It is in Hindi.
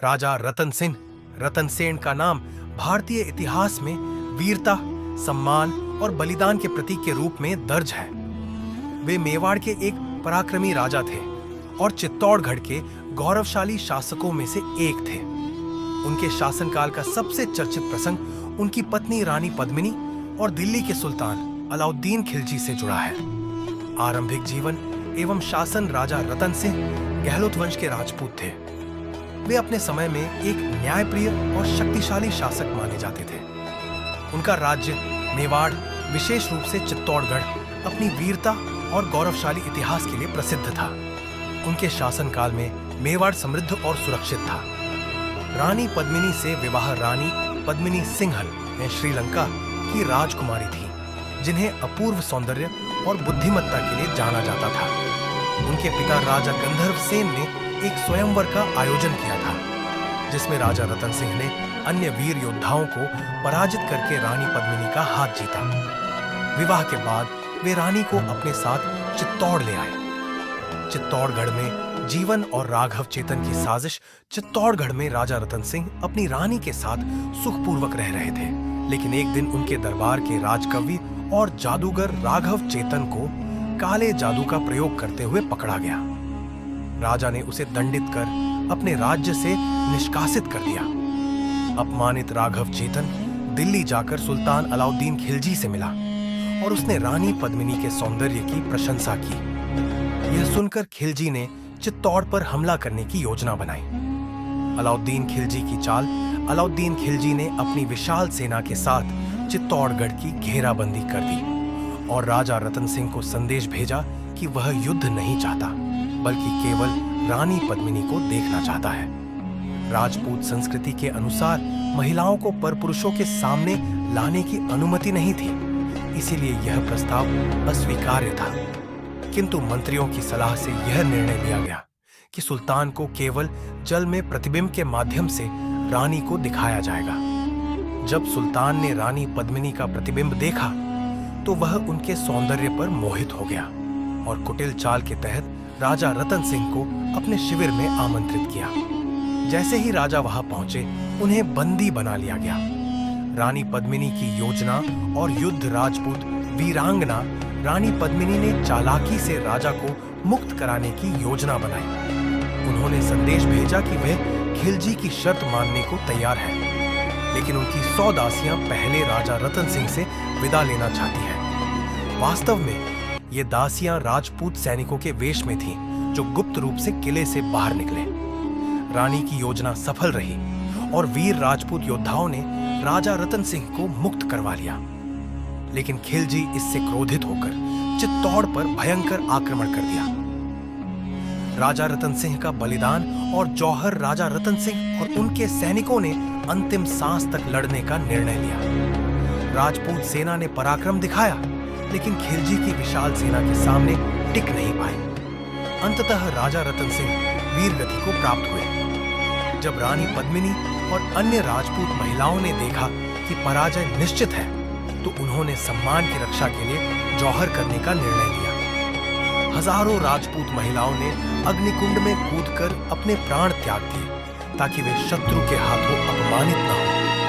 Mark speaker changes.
Speaker 1: राजा रतन सिंह रतनसेन का नाम भारतीय इतिहास में वीरता, सम्मान और बलिदान के प्रतीक के रूप में दर्ज है। वे मेवाड़ के एक पराक्रमी राजा थे और चित्तौड़गढ़ के गौरवशाली शासकों में से एक थे। उनके शासनकाल का सबसे चर्चित प्रसंग उनकी पत्नी रानी पद्मिनी और दिल्ली के सुल्तान अलाउद्दीन खिलजी से जुड़ा है। आरंभिक जीवन एवं शासन राजा रतन सिंह गहलोत वंश के राजपूत थे। वे अपने समय में एक न्यायप्रिय और शक्तिशाली शासक माने जाते थे। उनका राज्य मेवाड़, विशेष रूप से चित्तौड़गढ़, अपनी वीरता और गौरवशाली इतिहास के लिए प्रसिद्ध था। उनके शासनकाल में मेवाड़ समृद्ध और सुरक्षित था। रानी पद्मिनी से विवाह रानी पद्मिनी सिंहल ने श्रीलंका की राजकुमारी थी, जिन्हें अपूर्व सौंदर्य और बुद्धिमत्ता के लिए जाना जाता था। उनके पिता राजा गंधर्व सेन ने एक स्वयंवर का आयोजन किया था, जिसमें राजा रतन सिंह ने अन्य वीर योद्धाओं को पराजित करके रानी पद्मिनी का हाथ जीता। विवाह के बाद वे रानी को अपने साथ चित्तौड़ ले आए। चित्तौड़गढ़ में जीवन और राघव चेतन की साजिश। चित्तौड़गढ़ में राजा रतन सिंह अपनी रानी के साथ सुखपूर्वक रह रहे थे, लेकिन एक दिन उनके दरबार के राजकवि और जादूगर राघव चेतन को काले जादू का प्रयोग करते हुए पकड़ा गया। राजा ने उसे दंडित कर अपने राज्य से निष्कासित कर दिया। अपमानित राघव चेतन दिल्ली जाकर सुल्तान अलाउद्दीन खिलजी से मिला और उसने रानी पद्मिनी के सौंदर्य की प्रशंसा की। यह सुनकर खिलजी ने चित्तौड़ पर हमला करने की योजना बनाई। अलाउद्दीन खिलजी की चाल। अलाउद्दीन खिलजी ने अपनी विशाल सेना के साथ चित्तौड़गढ़ की घेराबंदी कर दी और राजा रतन सिंह को संदेश भेजा कि वह युद्ध नहीं चाहता, बल्कि केवल रानी पद्मिनी को देखना चाहता है। राजपूत संस्कृति के अनुसार महिलाओं को परपुरुषों के सामने लाने की अनुमति नहीं थी, इसीलिए यह प्रस्ताव अस्वीकार्य था। किंतु मंत्रियों की सलाह से यह निर्णय लिया गया कि सुल्तान को केवल जल में प्रतिबिंब के माध्यम से रानी को दिखाया जाएगा। जब सुल्तान ने रानी पद्मिनी का प्रतिबिंब देखा तो वह उनके सौंदर्य पर मोहित हो गया और कुटिल चाल के तहत राजा रतन सिंह को अपने शिविर में आमंत्रित किया। जैसे ही राजा वहां पहुंचे, उन्हें बंदी बना लिया गया। रानी पद्मिनी की योजना और युद्ध राजपूत वीरांगना रानी पद्मिनी ने चालाकी से राजा को मुक्त कराने की योजना बनाई। उन्होंने संदेश भेजा कि वह खिलजी की शर्त मानने को तैयार है, लेकिन उनकी 100 दासियां पहले राजा रतन सिंह से विदा लेना चाहती हैं। वास्तव में ये दासियां राजपूत सैनिकों के वेश में थीं, जो गुप्त रूप से किले से बाहर निकले। रानी की योजना सफल रही और वीर राजपूत योद्धाओं ने राजा रतन सिंह को मुक्त करवा लिया। लेकिन खिलजी इससे क्रोधित होकर चित्तौड़ पर भयंकर आक्रमण कर दिया। राजा रतन सिंह का बलिदान और जौहर राजा रतन सिंह और उनके सैनिकों ने अंतिम सांस तक लड़ने का निर्णय लिया। राजपूत सेना ने पराक्रम दिखाया, लेकिन खिलजी की विशाल सेना के सामने टिक नहीं पाए। अंततः राजा रतन सिंह वीर गति को प्राप्त हुए। जब रानी पद्मिनी और अन्य राजपूत महिलाओं ने देखा कि पराजय निश्चित है, तो उन्होंने सम्मान की रक्षा के लिए जौहर करने का निर्णय लिया। हजारों राजपूत महिलाओं ने अग्निकुंड में कूदकर अपने प्राण त्याग दिए, ताकि वे शत्रु के हाथों अपमानित न हो।